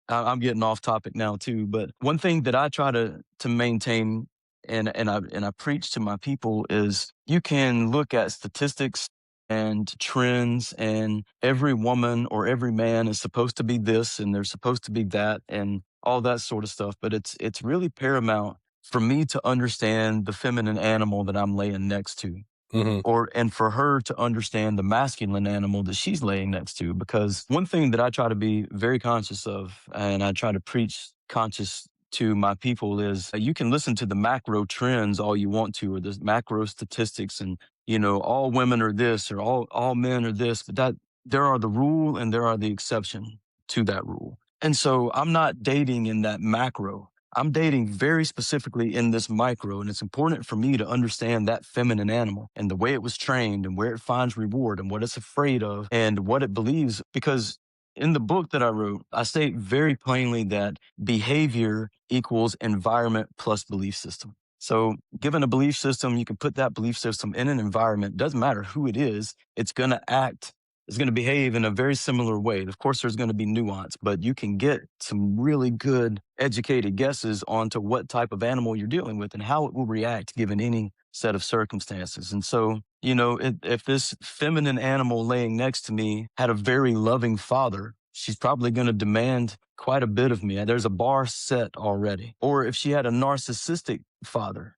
I'm getting off topic now too, but one thing that I try to maintain and I preach to my people is you can look at statistics and trends, and every woman or every man is supposed to be this and they're supposed to be that and all that sort of stuff, but it's really paramount for me to understand the feminine animal that I'm laying next to, Mhm. and for her to understand the masculine animal that she's laying next to. Because one thing that I try to be very conscious of, and I try to preach conscious to my people, is you can listen to the macro trends all you want to, or the macro statistics, and all women are this, or all men are this, but that there are the rule and there are the exception to that rule. And so I'm not dating in that macro. I'm dating very specifically in this micro. And it's important for me to understand that feminine animal and the way it was trained and where it finds reward and what it's afraid of and what it believes. Because in the book that I wrote, I state very plainly that behavior equals environment plus belief system. So, given a belief system, you can put that belief system in an environment, doesn't matter who it is, it's going to act, is going to behave in a very similar way. Of course, there's going to be nuance, but you can get some really good educated guesses onto what type of animal you're dealing with and how it will react given any set of circumstances. And so, if this feminine animal laying next to me had a very loving father, she's probably going to demand quite a bit of me. There's a bar set already. Or if she had a narcissistic father,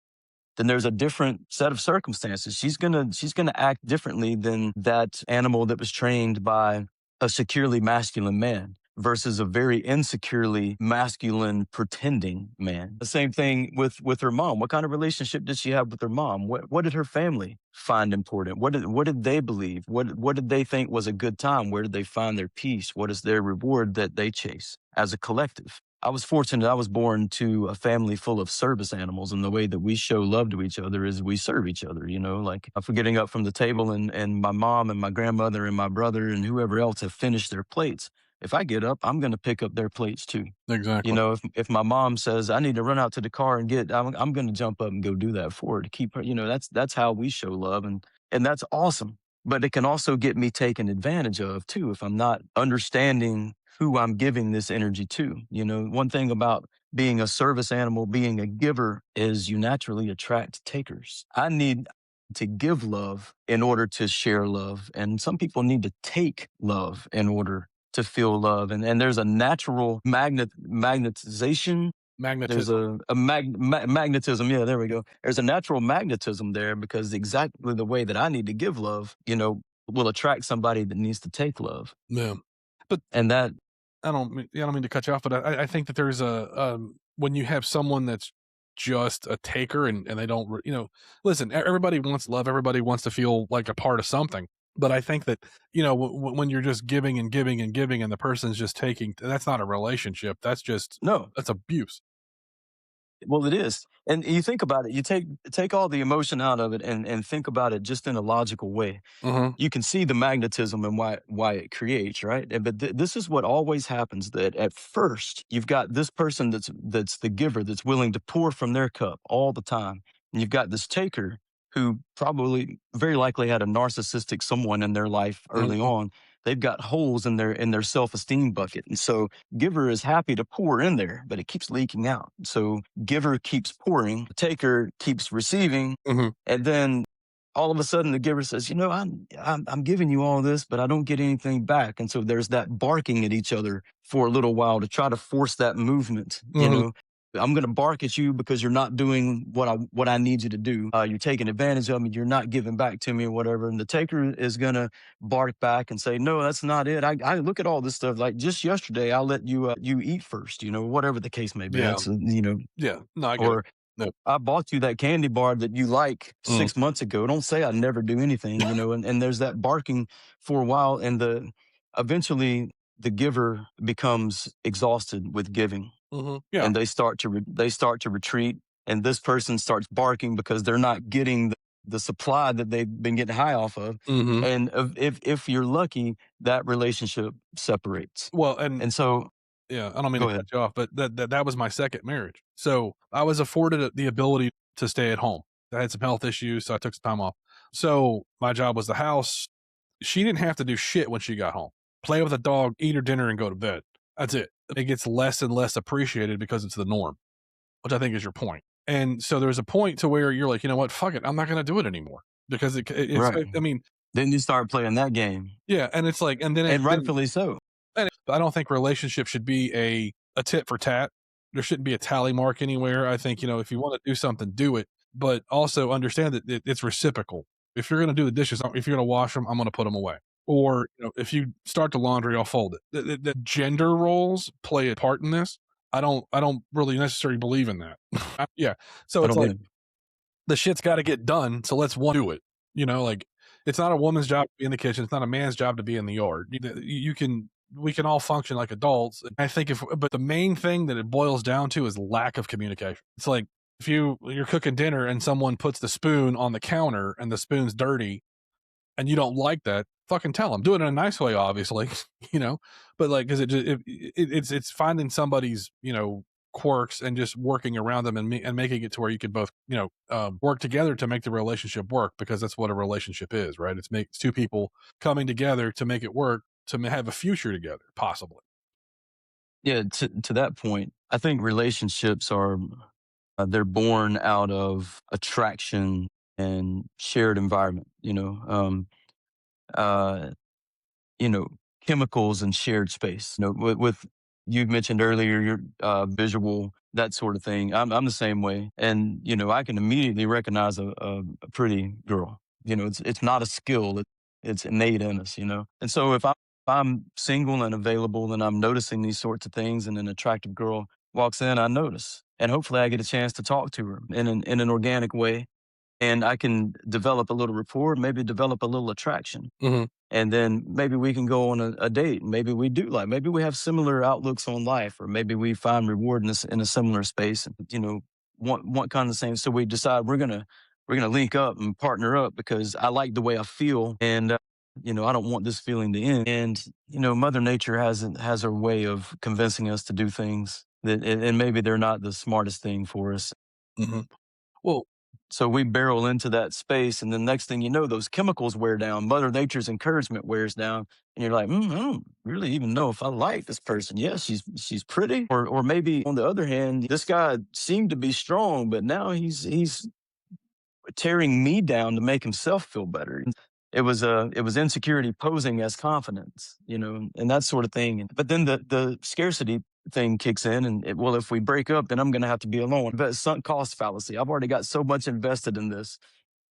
then there's a different set of circumstances. She's gonna act differently than that animal that was trained by a securely masculine man versus a very insecurely masculine pretending man. The same thing with her mom. What kind of relationship did she have with her mom? What did her family find important? What did they believe? What did they think was a good time? Where did they find their peace? What is their reward that they chase as a collective? I was fortunate. I was born to a family full of service animals, and the way that we show love to each other is we serve each other. Like if we're getting up from the table, and my mom and my grandmother and my brother and whoever else have finished their plates. If I get up, I'm going to pick up their plates too. Exactly. If my mom says I need to run out to the car and I'm going to jump up and go do that for her to keep her. That's how we show love, and that's awesome. But it can also get me taken advantage of too if I'm not understanding who I'm giving this energy to. One thing about being a service animal, being a giver, is you naturally attract takers. I need to give love in order to share love, and some people need to take love in order to feel love. And there's a natural magnetization. There's Magnetism. a magnetism. Yeah, there we go. There's a natural magnetism there because exactly the way that I need to give love, will attract somebody that needs to take love. Yeah. But And that, I don't mean to cut you off, but I think that there's when you have someone that's just a taker and they don't, listen, everybody wants love. Everybody wants to feel like a part of something. But I think that, when you're just giving and giving and giving and the person's just taking, that's not a relationship. no, That's abuse. well, it is. And you think about it, you take all the emotion out of it and think about it just in a logical way. Hmm. You can see the magnetism and why it creates, right? But this is what always happens, that at first you've got this person that's the giver, that's willing to pour from their cup all the time. And you've got this taker who probably very likely had a narcissistic someone in their life early Hmm. on. They've got holes in their self-esteem bucket. And so giver is happy to pour in there, but it keeps leaking out. So giver keeps pouring, taker keeps receiving, Hmm. and then all of a sudden the giver says, I'm giving you all this, but I don't get anything back. And so there's that barking at each other for a little while to try to force that movement. Hmm. I'm going to bark at you because you're not doing what I need you to do. You're taking advantage of me. You're not giving back to me or whatever. And the taker is going to bark back and say, no, that's not it. I look at all this stuff. Like just yesterday, I let you eat first, whatever the case may be. Yeah. That's. Yeah. No, I get it. Or No. I bought you that candy bar that you like Mm. 6 months ago. Don't say I never do anything, and there's that barking for a while. And eventually the giver becomes exhausted with giving, Hmm. Yeah. and they start to retreat. And this person starts barking because they're not getting the supply that they've been getting high off of. Hmm. And if you're lucky, that relationship separates. Well, and And so, yeah, I don't mean to go cut ahead. you off, but that was my second marriage. So I was afforded the ability to stay at home. I had some health issues, so I took some time off. So my job was the house. She didn't have to do shit when she got home. Play with the dog, eat her dinner, and go to bed. That's it. It gets less and less appreciated because it's the norm, which I think is your point. And so there's a point to where you're like, you know what, fuck it, I'm not going to do it anymore because it's. Right. I mean, Then you start playing that game, yeah, and it's like, and and rightfully so. I don't think relationship should be a tit for tat. There shouldn't be a tally mark anywhere. I think, if you want to do something, do it, but also understand that it's reciprocal. If you're going to do the dishes, if you're going to wash them, I'm going to put them away. Or, if you start the laundry, I'll fold it. The gender roles play a part in this. I don't really necessarily believe in that. Yeah. So I it's don't like blame the shit's got to get done. So let's one do it. Like it's not a woman's job to be in the kitchen. It's not a man's job to be in the yard. You can we can all function like adults. I think but the main thing that it boils down to is lack of communication. It's like if you're cooking dinner and someone puts the spoon on the counter and the spoon's dirty and you don't like that, fucking tell them. Do it in a nice way, obviously, you know. But like, because it's finding somebody's quirks and just working around them and making it to where you could both work together to make the relationship work, because that's what a relationship is, right? It's two people coming together to make it work to have a future together, possibly. Yeah, to that point, I think relationships are they're born out of attraction and shared environment. Uh, you know, chemicals and shared space. With you mentioned earlier, your visual, that sort of thing. I'm the same way, and I can immediately recognize a pretty girl. It's not a skill; it's innate in us. And so if I'm single and available, and I'm noticing these sorts of things, and an attractive girl walks in, I notice, and hopefully I get a chance to talk to her in an organic way, and I can develop a little rapport, maybe develop a little attraction, Hmm. and then maybe we can go on a date. Maybe we do, like, maybe we have similar outlooks on life, or maybe we find reward in a similar space, and want kind of the same. So we decide we're gonna link up and partner up because I like the way I feel, and I don't want this feeling to end. And Mother Nature has her way of convincing us to do things that, and maybe they're not the smartest thing for us. Hmm. Well, So we barrel into that space, and the next thing you know, those chemicals wear down. Mother Nature's encouragement wears down, and you're like, I don't really even know if I like this person. Yeah, she's pretty, or maybe on the other hand, this guy seemed to be strong, but now he's tearing me down to make himself feel better. It was insecurity posing as confidence, and that sort of thing. But then the scarcity thing kicks in, and well, if we break up, then I'm going to have to be alone. But sunk cost fallacy. I've already got so much invested in this,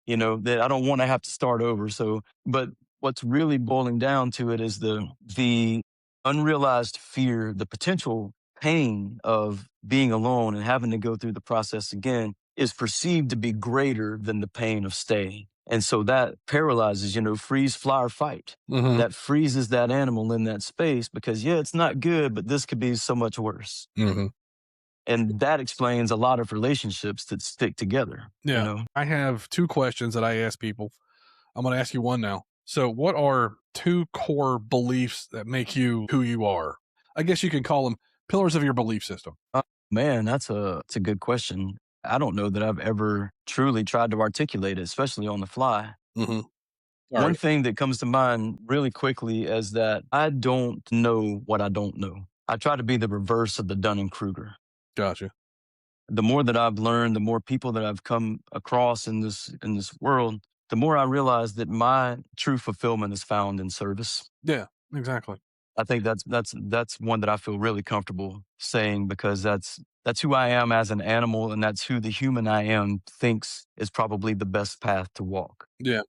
that I don't want to have to start over. So, but what's really boiling down to it is the unrealized fear, the potential pain of being alone and having to go through the process again is perceived to be greater than the pain of staying. And so that paralyzes, freeze, fly, or fight. hmm That freezes that animal in that space because, yeah, it's not good, but this could be so much worse. hmm And that explains a lot of relationships that stick together, yeah. I have two questions that I ask people. I'm going to ask you one now. So, what are two core beliefs that make you who you are? I guess you can call them pillars of your belief system. Man, that's a good question. I don't know that I've ever truly tried to articulate it, especially on the fly. Hmm. All One right. thing that comes to mind really quickly is that I don't know what I don't know. I try to be the reverse of the Dunning-Kruger. Gotcha. The more that I've learned, the more people that I've come across in this world, the more I realize that my true fulfillment is found in service. Yeah, exactly. I think that's one that I feel really comfortable saying because that's who I am as an animal, and that's who the human I am thinks is probably the best path to walk. Yeah.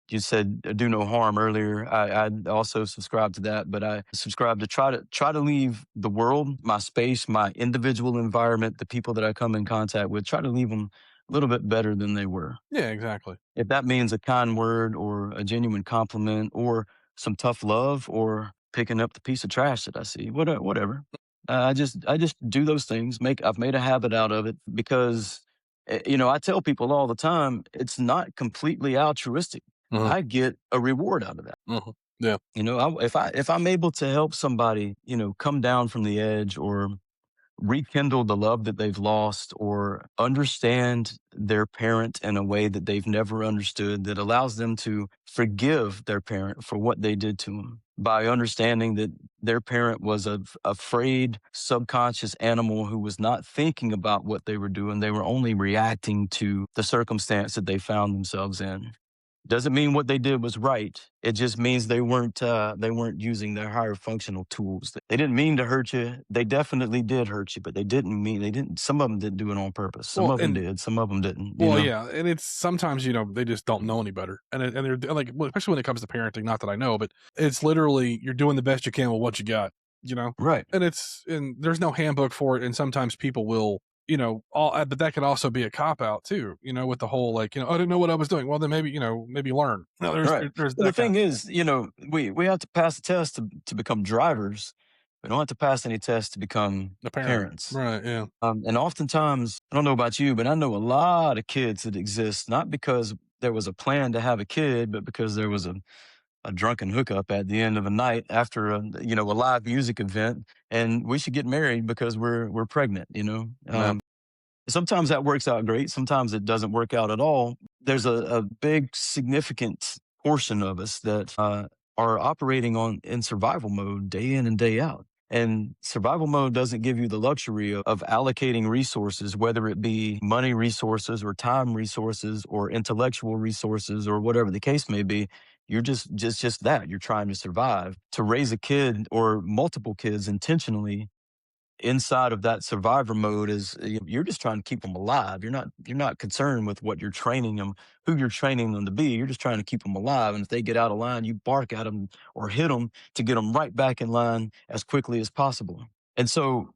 You said do no harm earlier. I also subscribe to that, but I subscribe to try to leave the world, my space, my individual environment, the people that I come in contact with, try to leave them a little bit better than they were. Yeah, exactly. If that means a kind word or a genuine compliment or some tough love or picking up the piece of trash that I see, whatever. I just do those things. I've made a habit out of it because I tell people all the time it's not completely altruistic. Hmm. I get a reward out of that. Hmm. Yeah. If I'm able to help somebody, come down from the edge or rekindle the love that they've lost or understand their parent in a way that they've never understood, that allows them to forgive their parent for what they did to them by understanding that their parent was a afraid subconscious animal who was not thinking about what they were doing. They were only reacting to the circumstance that they found themselves in. Doesn't mean what they did was right. It just means they weren't using their higher functional tools. They didn't mean to hurt you. They definitely did hurt you, but they didn't. Some of them didn't do it on purpose. Some Well, of them and did. Some of them didn't. well, yeah, and it's sometimes they just don't know any better, and they're like, well, especially when it comes to parenting. Not that I know, but it's literally you're doing the best you can with what you got, you know. Right. And there's no handbook for it, and sometimes people will but that could also be a cop out too, with the whole like, "I didn't know what I was doing." Well, then maybe, maybe learn. No, Right. there's But the that kind of thing is, we have to pass the test to become drivers. We don't have to pass any tests to become the parent. parents. Right, yeah. And oftentimes, I don't know about you, but I know a lot of kids that exist not because there was a plan to have a kid, but because there was a drunken hookup at the end of a night after a live music event, and we should get married because we're pregnant. Yeah, Sometimes that works out great. Sometimes it doesn't work out at all. There's a big, significant portion of us that are operating in survival mode day in and day out. And survival mode doesn't give you the luxury of allocating resources, whether it be money resources or time resources or intellectual resources or whatever the case may be. You're just that. You're trying to survive. To raise a kid or multiple kids intentionally inside of that survivor mode is you're just trying to keep them alive. You're not concerned with what you're training them, who you're training them to be. You're just trying to keep them alive. And if they get out of line, you bark at them or hit them to get them right back in line as quickly as possible. And so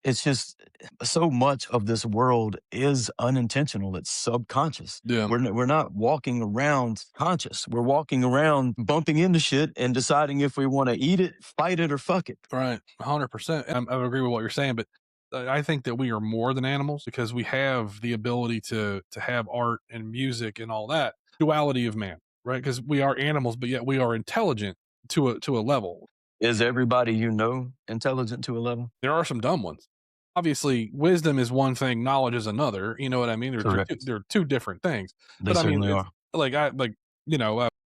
it's just so much of this world is unintentional. It's subconscious. yeah. We're not walking around conscious. We're walking around bumping into shit and deciding if we want to eat it, fight it, or fuck it. Right, 100%. I agree with what you're saying, but I think that we are more than animals because we have the ability to have art and music and all that duality of man, right? Because we are animals, but yet we are intelligent to a level. Is everybody you know intelligent to a level? There are some dumb ones. Obviously, wisdom is one thing, knowledge is another. You know what I mean? Correct. They're two different things. They But I mean, certainly it's are. like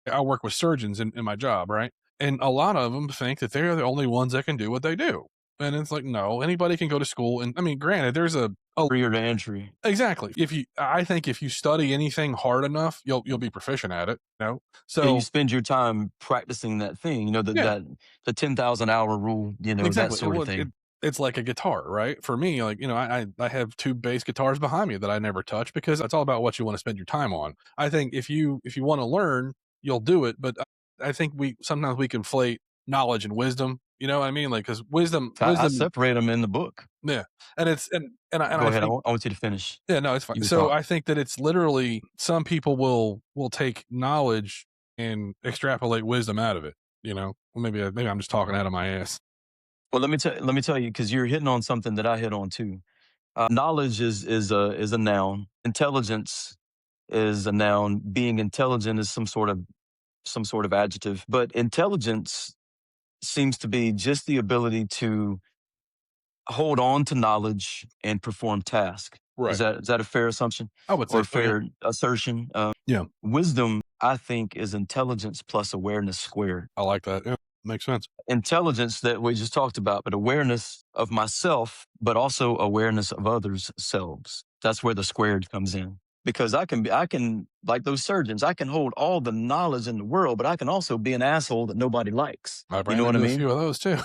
I work with surgeons in my job, right? And a lot of them think that they're the only ones that can do what they do. And it's like, no, anybody can go to school. And I mean, granted, there's a Barrier to entry. exactly. I think if you study anything hard enough, you'll be proficient at it. Yeah, you So spend your time practicing that thing, yeah, the 10,000-hour rule, that exactly. sort of Well, thing. it's like a guitar, right? For me, like, I have 2 bass guitars behind me that I never touch because it's all about what you wanna spend your time on. I think if you wanna learn, you'll do it, but I think we sometimes we conflate knowledge and wisdom, you know what I mean? Like, because I wisdom separate them in the book. yeah, and it's and Go I ahead. I think want, I want you to finish. yeah, no, it's fine. You can So, talk. I think that it's literally some people will take knowledge and extrapolate wisdom out of it, you know? Well, maybe I'm just talking out of my ass. Well, let me tell you, because you're hitting on something that I hit on too. Knowledge is a noun. Intelligence is a noun. Being intelligent is some sort of adjective. But intelligence seems to be just the ability to hold on to knowledge and perform tasks. Is Right. that a fair assumption I would or say a so, yeah. fair assertion? Yeah, Wisdom, I think, is intelligence plus awareness squared. I like that, yeah, makes sense. Intelligence that we just talked about, but awareness of myself, but also awareness of others' selves. That's where the squared comes in. Because I can, like those surgeons, I can hold all the knowledge in the world, but I can also be an asshole that nobody likes. I You ran know what I into a mean? few of those too.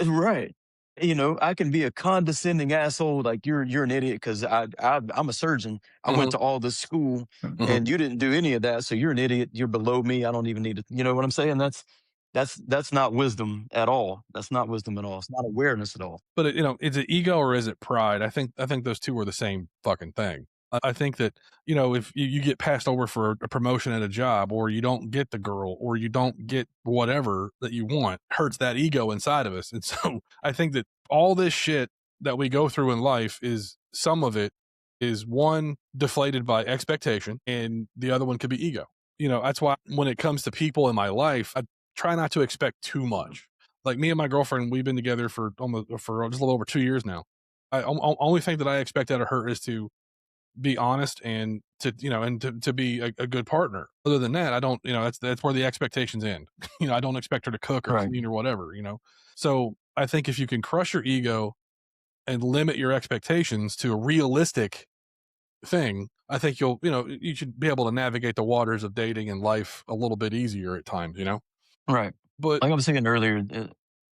Right. I can be a condescending asshole, like you're an idiot because I'm a surgeon. I went Mhm, to all this school mhm. and you didn't do any of that, so you're an idiot. You're below me. I don't even need to. You know what I'm saying? That's not wisdom at all. That's not wisdom at all. It's not awareness at all. But, is it ego or is it pride? I think those 2 are the same fucking thing. I think that, if you get passed over for a promotion at a job or you don't get the girl or you don't get whatever that you want, hurts that ego inside of us, and so I think that all this shit that we go through in life is some of it is, 1, deflated by expectation, and the other one could be ego. That's why when it comes to people in my life, I try not to expect too much. Like me and my girlfriend, we've been together for just a little over 2 years now. Only thing that I expect out of her is to be honest and to be a good partner. Other than that, I don't, that's where the expectations end. I don't expect her to cook or Right. clean or whatever. So I think if you can crush your ego and limit your expectations to a realistic thing, I think you should be able to navigate the waters of dating and life a little bit easier at times. Right. But Like I was saying earlier,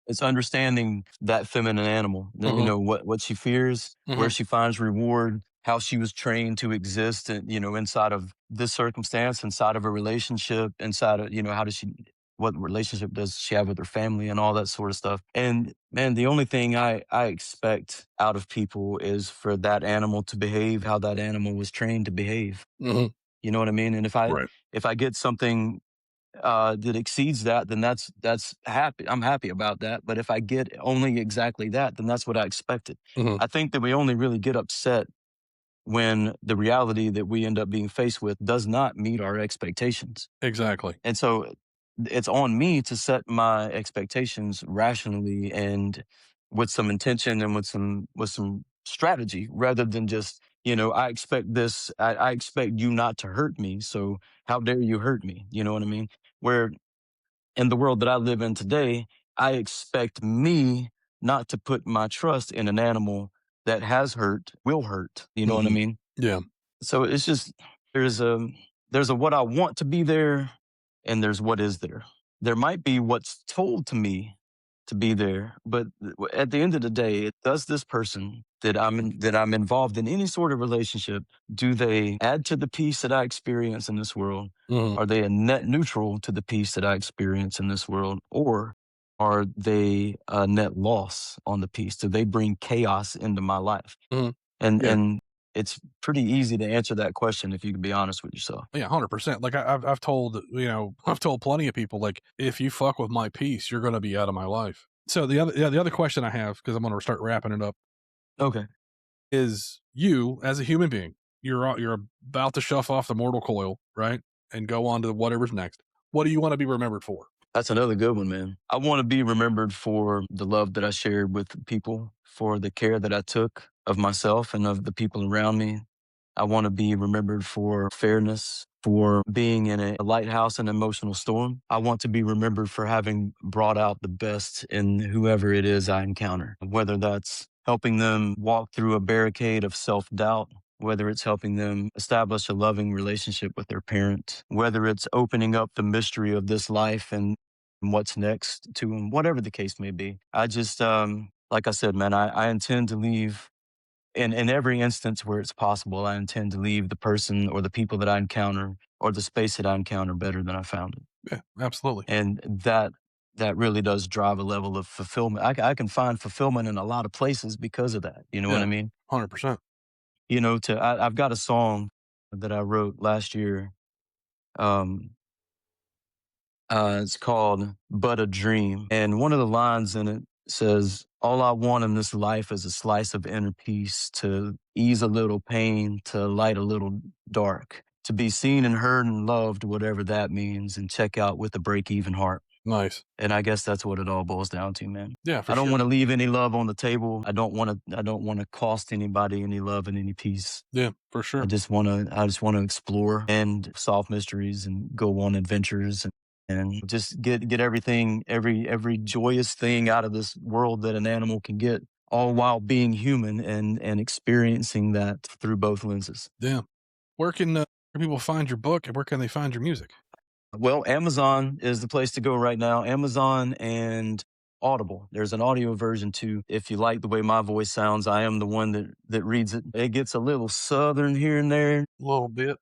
it's understanding that feminine animal. mhm, What she fears, where mhm, she finds reward, how she was trained to exist, and inside of this circumstance, inside of a relationship, inside of how does she what relationship does she have with her family and all that sort of stuff. And man, the only thing I expect out of people is for that animal to behave how that animal was trained to behave. Mhm. You know what I mean? And Right. if I get something that exceeds that, then that's happy. I'm happy about that. But if I get only exactly that, then that's what I expected. Mhm. I think that we only really get upset when the reality that we end up being faced with does not meet our expectations. Exactly. And so it's on me to set my expectations rationally and with some intention and with some strategy rather than just, I expect this, I expect you not to hurt me. So how dare you hurt me? You know what I mean? Where in the world that I live in today, I expect me not to put my trust in an animal that has hurt, will hurt. You know what I Mhm. mean? Yeah. So it's just there's a there's a what I want to be there and there's what is there. There might be what's told to me to be there, but at the end of the day, does this person that I'm involved in any sort of relationship, do they add to the peace that I experience in this world? Mhm. Are they a net neutral to the peace that I experience in this world? Or are they a net loss on the peace? Do they bring chaos into my life? Mhm. Yeah. And it's pretty easy to answer that question if you can be honest with yourself. Yeah, 100%. Like I've told, I've told plenty of people, like, if you fuck with my peace, you're going to be out of my life. So the other question I have, because I'm going to start wrapping it up, Okay. is you as a human being, you're about to shove off the mortal coil, right, and go on to whatever's next. What do you want to be remembered for? That's another good one, man. I want to be remembered for the love that I shared with people, for the care that I took of myself and of the people around me. I want to be remembered for fairness, for being in a lighthouse in an emotional storm. I want to be remembered for having brought out the best in whoever it is I encounter, whether that's helping them walk through a barricade of self doubt, whether it's helping them establish a loving relationship with their parent, whether it's opening up the mystery of this life and what's next to them, whatever the case may be. I just, like I said, man, I intend to leave in every instance where it's possible, I intend to leave the person or the people that I encounter or the space that I encounter better than I found it. Yeah, absolutely. And that really does drive a level of fulfillment. I can find fulfillment in a lot of places because of that. You know what Yeah, I mean? 100%. I've got a song that I wrote last year. Um, it's called "But a Dream," and one of the lines in it says, "All I want in this life is a slice of inner peace to ease a little pain, to light a little dark, to be seen and heard and loved, whatever that means, and check out with a break-even heart." Nice. And I guess that's what it all boils down to, man. Yeah, I for don't sure. want to leave any love on the table. I don't want to cost anybody any love and any peace. Yeah, for sure. I just want to explore and solve mysteries and go on adventures and just get everything, every joyous thing out of this world that an animal can get, all while being human and experiencing that through both lenses. Yeah. Where can people find your book and where can they find your music? Well, Amazon is the place to go right now. Amazon and Audible. There's an audio version too. If you like the way my voice sounds, I am the one that reads it. It gets a little southern here and there. A little bit.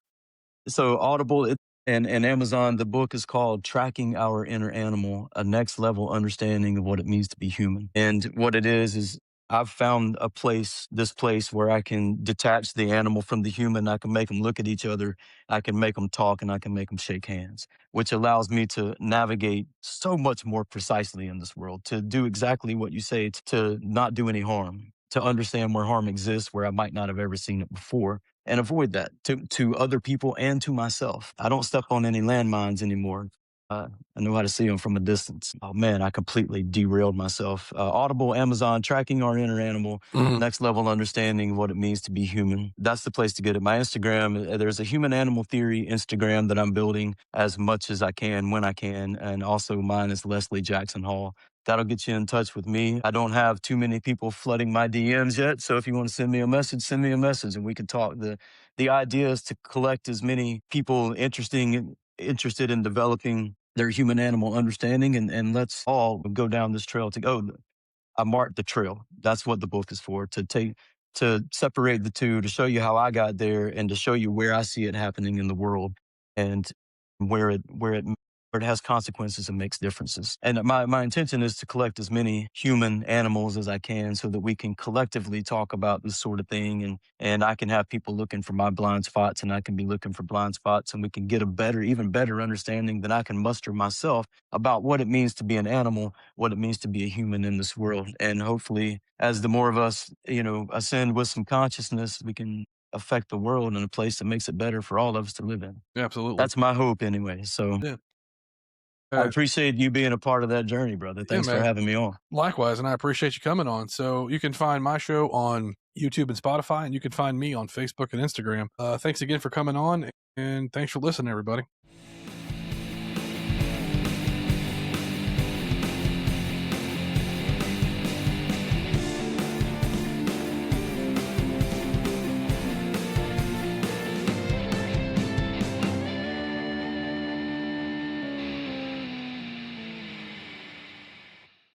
So Audible and Amazon, the book is called Tracking Our Inner Animal, a next level understanding of what it means to be human. And what it is I've found this place where I can detach the animal from the human. I can make them look at each other. I can make them talk and I can make them shake hands, which allows me to navigate so much more precisely in this world, to do exactly what you say, to not do any harm, to understand where harm exists, where I might not have ever seen it before and avoid that to other people and to myself. I don't step on any landmines anymore. I know how to see them from a distance. Oh man, I completely derailed myself. Audible, Amazon, Tracking Our Inner Animal, Mhm. next level understanding of what it means to be human. That's the place to get it. My Instagram, there's a human animal theory Instagram that I'm building as much as I can when I can. And also mine is Leslie Jackson Hall. That'll get you in touch with me. I don't have too many people flooding my DMs yet. So if you want to send me a message and we can talk. The idea is to collect as many people interested in developing their human animal understanding and let's all go down this trail to go. I marked the trail. That's what the book is for, to separate the two, to show you how I got there and to show you where I see it happening in the world and where it it has consequences and makes differences. And my intention is to collect as many human animals as I can so that we can collectively talk about this sort of thing. And I can have people looking for my blind spots and I can be looking for blind spots and we can get a better, even better understanding than I can muster myself about what it means to be an animal, what it means to be a human in this world. And hopefully, as the more of us, ascend with some consciousness, we can affect the world in a place that makes it better for all of us to live in. Absolutely. That's my hope anyway. So Yeah. I Uh, appreciate you being a part of that journey, brother. yeah, Thanks for man. having me on. Likewise, and I appreciate you coming on. So you can find my show on YouTube and Spotify, and you can find me on Facebook and Instagram. Thanks again for coming on, and thanks for listening, everybody.